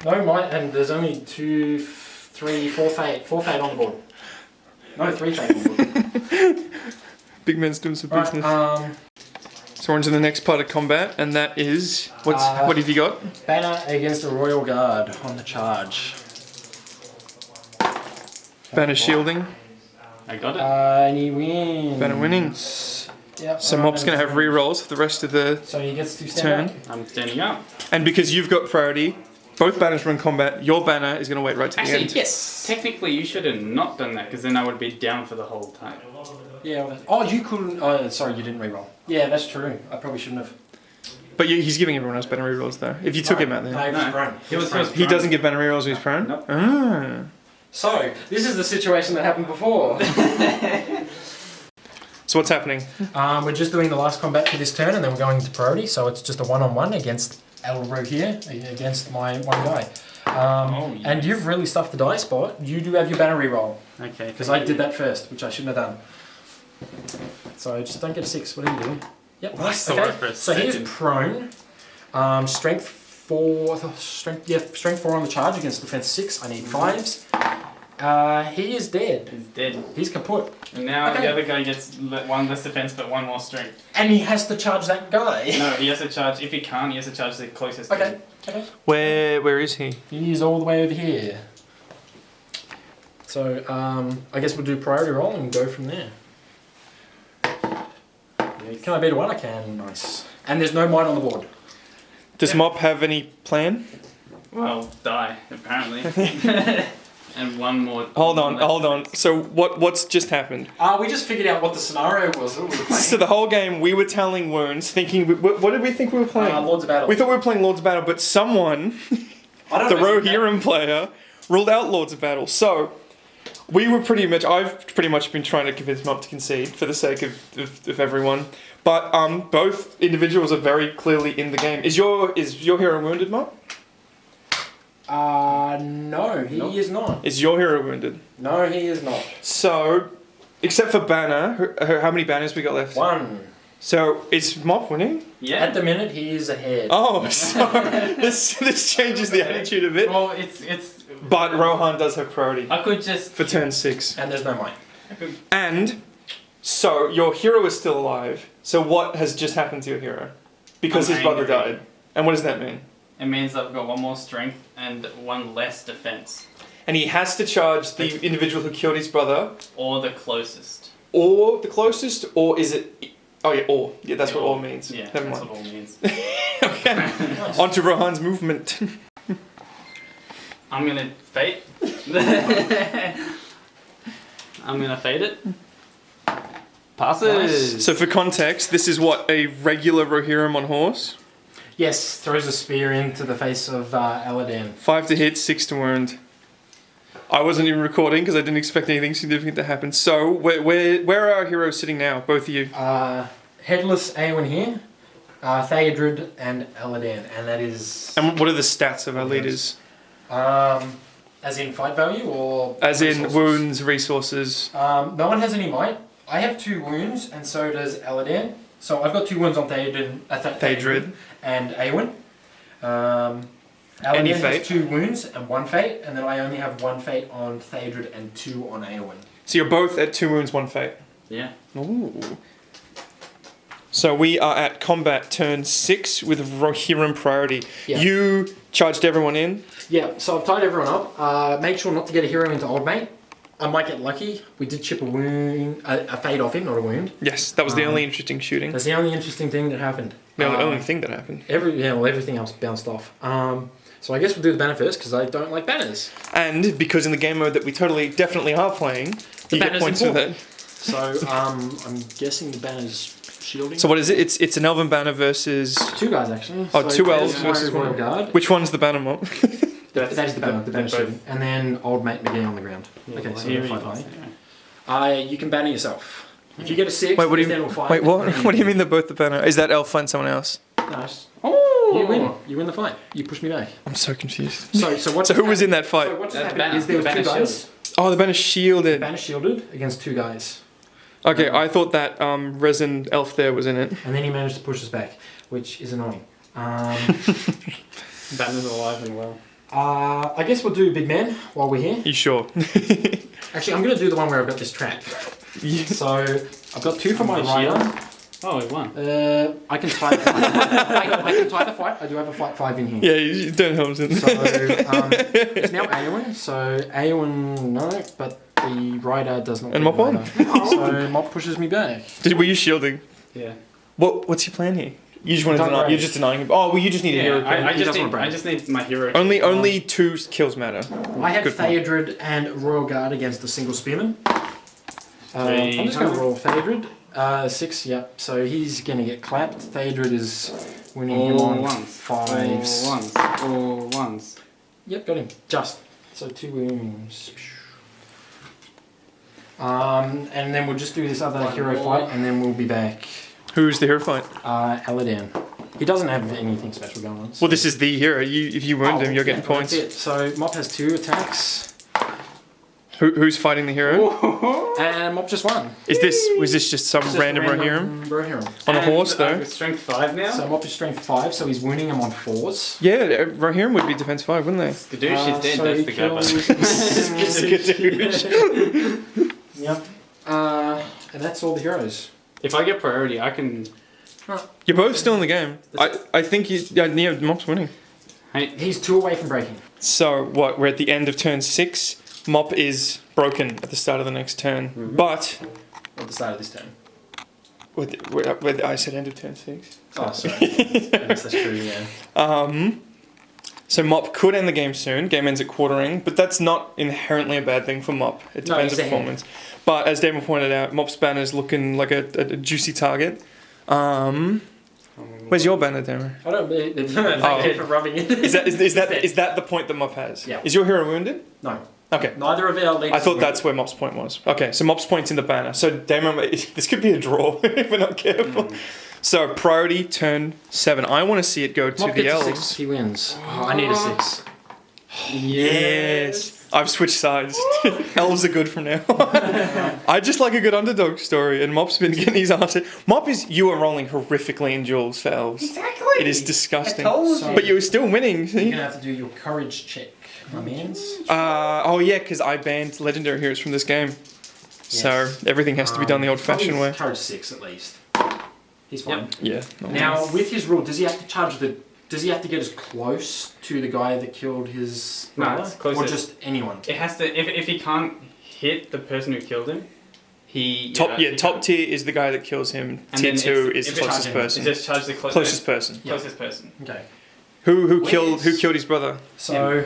No might, and there's only 2, 3, 4 fate. 4 fate on the board. No, 3 fate on the board. Big man's doing some business. Right, so we're into the next part of combat, and that is... what have you got? Banner against the Royal Guard on the charge. Banner shielding. I got it. And he wins. Banner winning. Yep, So Mop's going to have re-rolls for the rest of the So he gets to stand turn. up. I'm standing up. And because you've got priority, both banners are in combat, your banner is going to wait right to the Actually, end. yes. Technically, you should have not done that because then I would be down for the whole time. Yeah. Oh, you couldn't. Oh, sorry, you didn't re-roll. Yeah, that's true. I probably shouldn't have. But he's giving everyone else banner re-rolls though. If you took him out there. No, he was prone. He was first. He doesn't give banner re-rolls when he's prone? Nope. Ah. So, this is the situation that happened before. So what's happening? We're just doing the last combat for this turn, and then we're going into priority. So it's just a one-on-one against Elro here, against my one guy. Yes. And you've really stuffed the dice, but you do have your banner re-roll. Okay. Because I did that first, which I shouldn't have done. So just don't get a 6. What are you doing? Yep. I saw it for a So he is second. prone. Strength 4 on the charge against defense 6. I need 5s. He is dead. He's dead. He's kaput. And now Okay. the other guy gets one less defense but one more strength. And he has to charge that guy. No, he has to charge. If he can't, he has to charge the closest. Okay. Okay. Where is he? He is all the way over here. So I guess we'll do priority roll and go from there. Can I beat a 1? I can. Nice. And there's no might on the board. Does Mop have any plan? Well, die apparently. And one more. Hold on. So what's just happened? We just figured out what the scenario was that we were playing. So the whole game we were telling wounds, thinking, what did we think we were playing? Lords of Battle. We thought we were playing Lords of Battle, but someone, I don't the know. Rohirrim player, ruled out Lords of Battle. So I've pretty much been trying to convince Mop to concede for the sake of everyone. But both individuals are very clearly in the game. Is your hero wounded, Mop? No, he is not. Is your hero wounded? No, he is not. So, except for Banner, how many banners we got left? 1. So, is Mop winning? Yeah. At the minute, he is ahead. Oh, so this changes the attitude a bit. Well, it's. But Rohan does have priority I could just. for turn 6. And there's no might. And, so, your hero is still alive. So what has just happened to your hero? Because I'm his brother angry. died. And what does that mean? It means I've got one more strength and one less defense. And he has to charge the individual who killed his brother, Or the closest. or the closest, or is it... Oh yeah, or. Yeah, that's what Or. all means. Yeah, Never that's mind. what all means. Okay. On to Rohan's movement. I'm gonna fate. I'm gonna fade it. Passes. So for context, this is what, a regular Rohirrim on horse? Yes, throws a spear into the face of Aladan. 5 to hit, 6 to wound. I wasn't even recording because I didn't expect anything significant to happen. So where are our heroes sitting now, both of you? Headless Awen here, Theodred and Aladan, and that is... And what are the stats of our leaders? As in fight value or... As in resources? wounds, resources. No one has any might. I have 2 wounds, and so does Aladan. So I've got 2 wounds on Theodred and Awen. Any Aladan fate? has 2 wounds and 1 fate, and then I only have 1 fate on Theodred and 2 on Awen. So you're both at 2 wounds, 1 fate. Yeah. Ooh. So we are at combat turn 6 with Rohirrim priority. Yeah. You charged everyone in. Yeah, so I've tied everyone up. Make sure not to get a hero into Old Mate. I might get lucky. We did chip a wound, a fade off him, not a wound. Yes, that was the only interesting shooting. That's the only interesting thing that happened. The only thing that happened. Everything else bounced off. So I guess we'll do the banner first because I don't like banners. And because in the game mode that we definitely are playing, you get banner's points for that. So I'm guessing the banner's shielding. So what is it? It's an elven banner versus... 2 guys actually. Oh, 2 elves there's versus Royal 1. Guard. Which one's the banner mob? That is the banner. The banner shielding. And then Old Mate McGee on the ground. Okay, so you're 5 high. You can banner yourself. If you get a 6, Wait, what do you then we'll fight. Wait, what? What do you mean they're both the banner? Is that elf and someone else? Nice. Oh! You win. You win the fight. You push me back. I'm so confused. So what? So who was in that fight? So what just The happened banner- is there was the 2 banner guys. Oh, the banner shielded. Banner shielded against 2 guys. Okay, I thought that resin elf there was in it. And then he managed to push us back, which is annoying. Batman's alive and well. I guess we'll do big man while we're here. You sure? Actually, I'm going to do the one where I've got this trap. Yeah. So I've got 2 for my Shield? rider. Oh, we won. I can tie the fight. I can tie the fight. I do have a fight 5 in here. Yeah, you don't help him. So it's now Aowen. So Aowen, no, but the rider does not. And Mop on. So Mop pushes me back. Were you shielding? Yeah. What's your plan here? You just want to Don't deny. worry. You're just denying him. Oh, well, you just need a hero. I He doesn't want to I just need my hero. Only 2 kills matter. I have Good point. Theodred and Royal Guard against a single spearman. I'm Three. just going to roll Theodred. 6, yep. So he's going to get clapped. Theodred is winning him All on ones. 5s. All ones. All ones. Yep, got him. Just. So 2 wounds. And then we'll just do this other hero fight, and then we'll be back. Who's the hero fight? Aladdin. He doesn't have anything special going on. So. Well, this is the hero. If you wound him, you're getting yeah, points. That's it. So Mop has 2 attacks, Who's fighting the hero? and Mop just won. Was this just some Just random Rohirrim? Rohirrim. On a horse, though? Strength 5 now? So Mop is strength 5, so he's winning him on 4s. Yeah, Rohirrim would be defense 5, wouldn't they? Skadoosh is dead, So that's he the guy. kills- Skadoosh. Yep. And that's all the heroes. If I get priority, I can... You're both still in the game. I think Mop's winning. He's 2 away from breaking. So, what? We're at the end of turn 6. Mop is broken at the start of the next turn. But... At the start of this turn. I said end of turn 6. Oh, sorry. I guess that's true, yeah. So Mop could end the game soon. Game ends at quartering, but that's not inherently a bad thing for Mop. It No, depends he's on ahead. performance. But as Damon pointed out, Mop's banner's looking like a juicy target. Where's your banner, Damon? I don't thank Oh. you for rubbing it. Is that the point that Mop has? Yeah. Is your hero wounded? No. Okay. Neither of our leaders. I thought that's where Mop's point was. Okay, so Mop's point's in the banner. So Damon, this could be a draw if we're not careful. So priority turn 7. I want to see it go to Mop the gets a elves. 6, he wins. Oh, I need a 6. Yes. I've switched sides. Elves are good from now. I just like a good underdog story, and Mop's been getting his ass. You are rolling horrifically in duels for elves. Exactly. It is disgusting. I told you. But you were still winning. You're going to have to do your courage check, my mans. Oh yeah, because I banned legendary heroes from this game. So everything has to be done the old-fashioned way. Courage 6 at least. He's fine. Yeah. Now, with his rule, does he have to charge the... Does he have to get as close to the guy that killed his No, brother? it's closest. Or just anyone? It has to... If he can't hit the person who killed him, he... Top tier is the guy that kills him. And Tier then 2 it's- is if the it's closest charging, person. Just charge the Closest person. Closest person. Okay. Who killed his brother? So,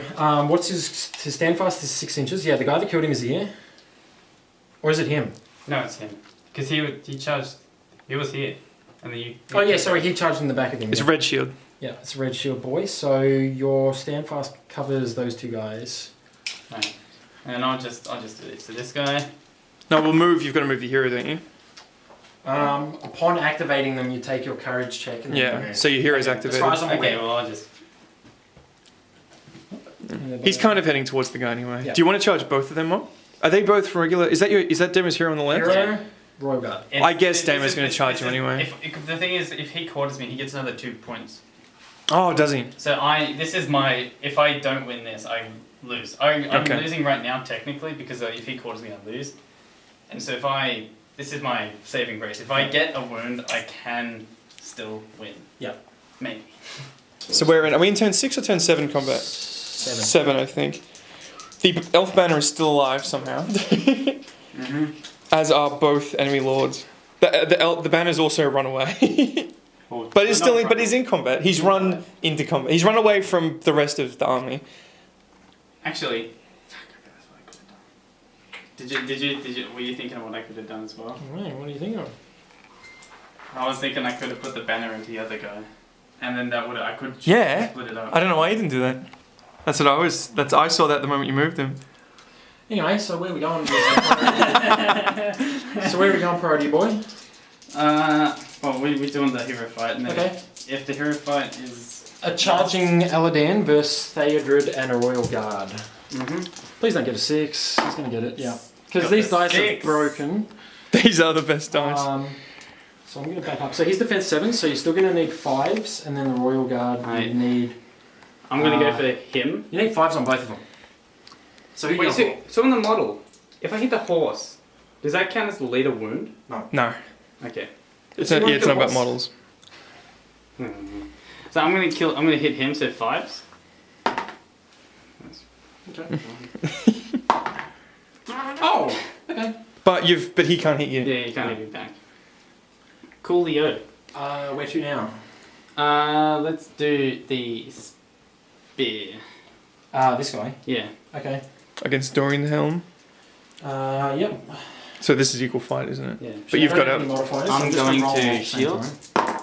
what's his standfast is 6 inches. Yeah, the guy that killed him is here. Or is it him? No, it's him. Because he charged... He was here. And then you... Oh yeah, sorry, he charged in the back of him. It's yeah. red shield. Yeah, it's a red shield boy. So your standfast covers those 2 guys. Right. And I'll just do this. So this guy... No, we'll move. You've got to move the hero, don't you? Upon activating them, you take your courage check. And then you Yeah. move. So your hero's As activated. far as I'm Okay, aware. well I'll just... He's kind of heading towards the guy anyway. Yeah. Do you want to charge both of them up? Are they both regular? Is that Demo's hero on the left? Hero, Royal Guard. I guess This Damo's is- gonna this- charge this you is- anyway. If the thing is, if he quarters me, he gets another 2 points. Oh, does he? So this is my... If I don't win this, I lose. I'm Okay. losing right now technically because if he quarters me, I lose. And so this is my saving grace. If I get a wound, I can still win. Yeah. Maybe. So are we in turn 6 or turn 7 combat? 7, I think. The elf banner is still alive somehow. As are both enemy lords. The banner's also run away. But he's in combat. He's run into combat. He's run away from the rest of the army. Actually, fuck, that's what I could have done. Did you? Were you thinking of what I could have done as well? Right, what do you think of? I was thinking I could have put the banner into the other guy, and then I could Yeah. split it up. I don't know why you didn't do that. That's what I saw that the moment you moved him. Anyway, so where are we going? Priority boy? Well, we're doing the hero fight, and then Okay. if the hero fight is... A charging Aladdin versus Theodred and a Royal Guard. Mm-hmm. Please don't get a 6. He's going to get it, yeah. Because Got these the dice are 6. broken. These are the best dice. So I'm going to back up. So he's defense 7, so you're still going to need 5s, and then the Royal Guard Right. you need... I'm going to go for him. You need 5s on both of them. So who you Wait, going for? so on the model, if I hit the horse, does that count as the leader wound? No. Okay. It's You not, wanna yeah, it's kill not about horse? models. So I'm going to hit him, so 5s. Okay. Oh! Okay. But he can't hit you. Yeah, you can't hit me back. Coolio. Where to now? Let's do the spear. This guy. Yeah. Okay. Against Dorian the Helm. Yep. So this is equal fight, isn't it? Yeah. But you've got any a... modifiers, I'm just going roll to at the same shield. time.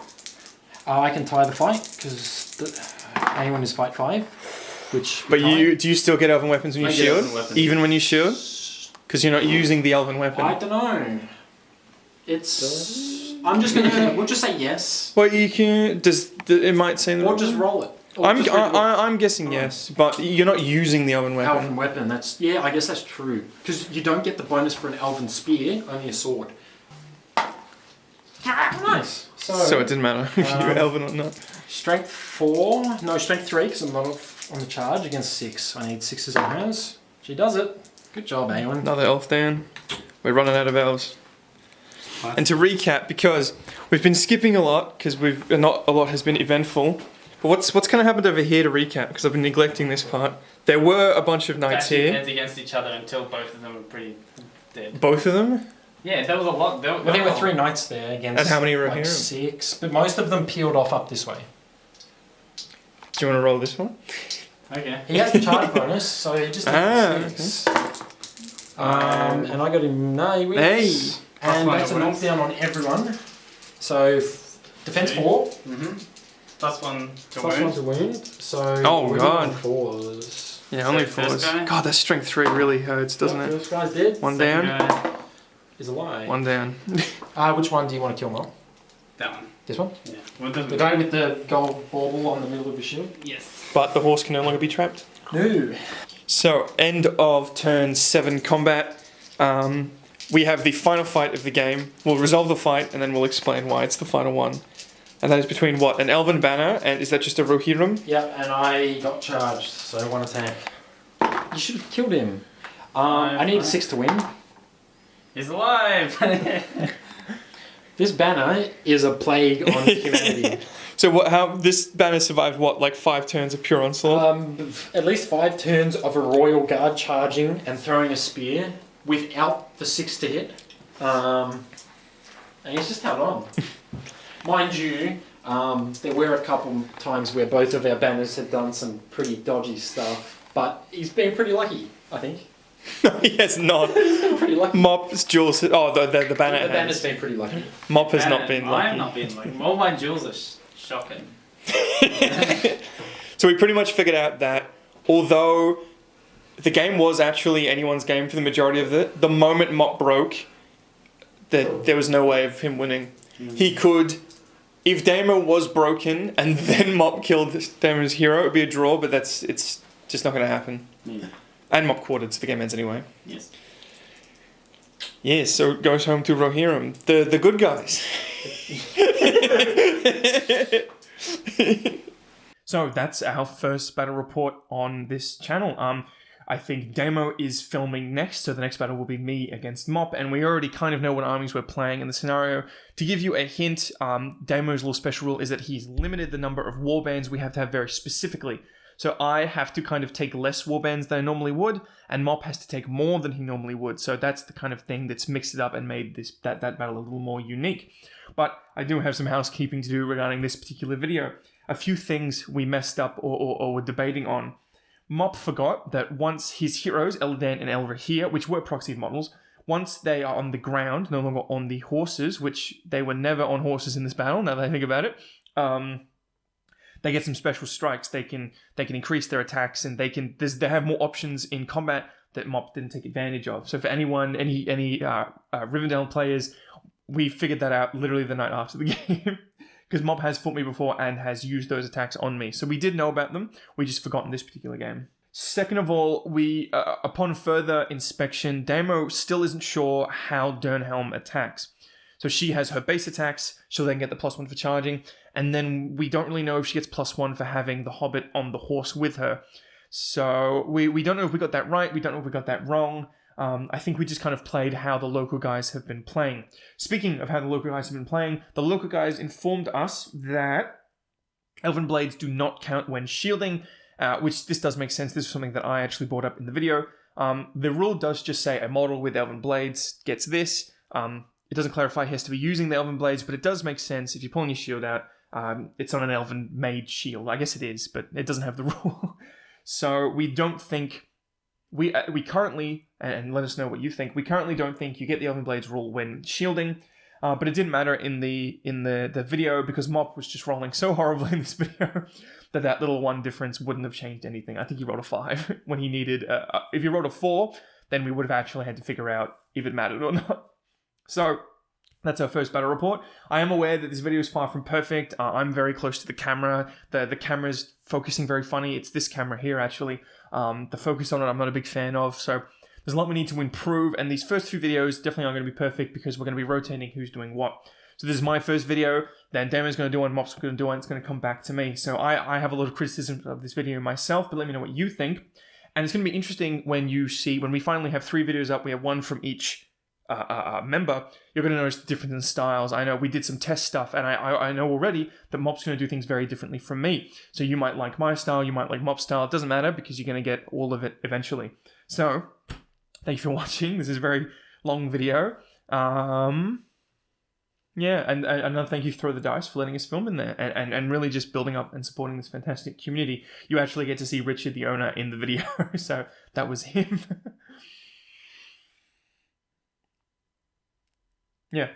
I can tie the fight, because anyone is fight 5, which... But we do you still get elven weapons when you I get shield? elven weapons. Even when you shield? Because you're not using the elven weapon. I don't know. It's... I'm just gonna... We'll just say yes. Well, you can... It might say... Or just roll it. Or I'm just read the- I'm guessing yes, but you're not using the elven weapon. Elven weapon, that's... Yeah, I guess that's true. Because you don't get the bonus for an elven spear, only a sword. Nice. So it didn't matter if you were elven or not. Strength 4. No, strength 3, because I'm not on the charge against 6. I need 6s on hers. She does it. Good job, Awen. Another elf down. We're running out of elves. And to recap, because we've been skipping a lot, because not a lot has been eventful. But what's kind of happened over here to recap? Because I've been neglecting this part. There were a bunch of knights here. Heads against each other until both of them were pretty dead. Both of them. Yeah, there was a lot. Well, there were 3 knights there against And how many were like here? 6, but most of them peeled off up this way. Do you want to roll this one? Okay. He has the charge bonus, so he just did 6. And I got him, no, he wins. Hey! And Plus that's a 1 wins. knockdown on everyone. So, defense 4, Mm-hmm. Plus 1 to plus 1 wound. to wound. So, Oh, we're God. doing 4s. Yeah, only So first 4s. guy? God, that strength 3 really hurts, doesn't it? First guy's dead. One Second down. guy, Is alive. One down. Which one do you want to kill, Mom? that one. This one? Yeah. Well, it doesn't The guy with the gold bauble on the middle of his shield? Yes. But the horse can no longer be trapped. No. So, end of turn 7 combat. We have the final fight of the game. We'll resolve the fight and then we'll explain why it's the final one. And that is between what? An elven banner, and is that just a Rohirrim? Yep, and I got charged, so 1 attack. You should have killed him. I need 6 to win. He's alive. This banner is a plague on humanity. So how this banner survived what, like 5 turns of pure onslaught? At least 5 turns of a royal guard charging and throwing a spear without the 6 to hit. And he's just held on. Mind you, there were a couple times where both of our banners had done some pretty dodgy stuff, but he's been pretty lucky, I think. No, he has not. He's been pretty lucky. Mop's jewels. Oh, the banner. The banner's has. been pretty lucky. Mop has not been I lucky. have not been lucky. All my jewels are shocking. So we pretty much figured out that although the game was actually anyone's game for the majority of it, the moment Mop broke, that there was no way of him winning. He could, if Damo was broken and then Mop killed Damo's hero, it would be a draw. But it's just not going to happen. Yeah. And Mop quartered, so the game ends anyway. Yes. Yeah, so it goes home to Rohirrim, the good guys. So that's our first battle report on this channel. I think Damo is filming next, so the next battle will be me against Mop, and we already kind of know what armies we're playing in the scenario. To give you a hint, Damo's little special rule is that he's limited the number of warbands we have to have very specifically. So I have to kind of take less warbands than I normally would, and Mop has to take more than he normally would. So that's the kind of thing that's mixed it up and made that battle a little more unique. But I do have some housekeeping to do regarding this particular video. A few things we messed up or were debating on. Mop forgot that once his heroes, Eldan and Elrahir, which were proxied models, once they are on the ground, no longer on the horses, which they were never on horses in this battle, now that I think about it, they get some special strikes. They can increase their attacks, and they have more options in combat that Mop didn't take advantage of. So for any Rivendell players, we figured that out literally the night after the game. Because Mop has fought me before and has used those attacks on me. So we did know about them, we just forgot in this particular game. Second of all, we upon further inspection, Damo still isn't sure how Dernhelm attacks. So she has her base attacks, she'll then get the +1 for charging, and then we don't really know if she gets +1 for having the Hobbit on the horse with her. So we don't know if we got that right, we don't know if we got that wrong. I think we just kind of played how the local guys have been playing. Speaking of how the local guys have been playing, the local guys informed us that Elven Blades do not count when shielding, which this does make sense. This is something that I actually brought up in the video. The rule does just say a model with Elven Blades gets this. It doesn't clarify he has to be using the Elven Blades, but it does make sense. If you're pulling your shield out, it's on an Elven-made shield. I guess it is, but it doesn't have the rule. So we don't think... We currently, and let us know what you think, we currently don't think you get the Elven Blades rule when shielding, but it didn't matter in the video because Mop was just rolling so horribly in this video that little one difference wouldn't have changed anything. I think he rolled a 5 when he needed... if he rolled a 4, then we would have actually had to figure out if it mattered or not. So, that's our first battle report. I am aware that this video is far from perfect. I'm very close to the camera. The camera's focusing very funny. It's this camera here, actually. The focus on it I'm not a big fan of, so there's a lot we need to improve, and these first 2 videos definitely aren't going to be perfect because we're going to be rotating who's doing what. So this is my first video, then Damon's going to do one, Mop's going to do one, it's going to come back to me. So I have a lot of criticism of this video myself, but let me know what you think. And it's going to be interesting when we finally have 3 videos up, we have 1 from each member, you're going to notice the difference in styles. I know we did some test stuff, and I know already that Mop's going to do things very differently from me. So you might like my style, you might like Mop's style. It doesn't matter because you're going to get all of it eventually. So, thank you for watching. This is a very long video. Yeah, and another thank you to Throw the Dice for letting us film in there and really just building up and supporting this fantastic community. You actually get to see Richard, the owner, in the video. So that was him. Yeah.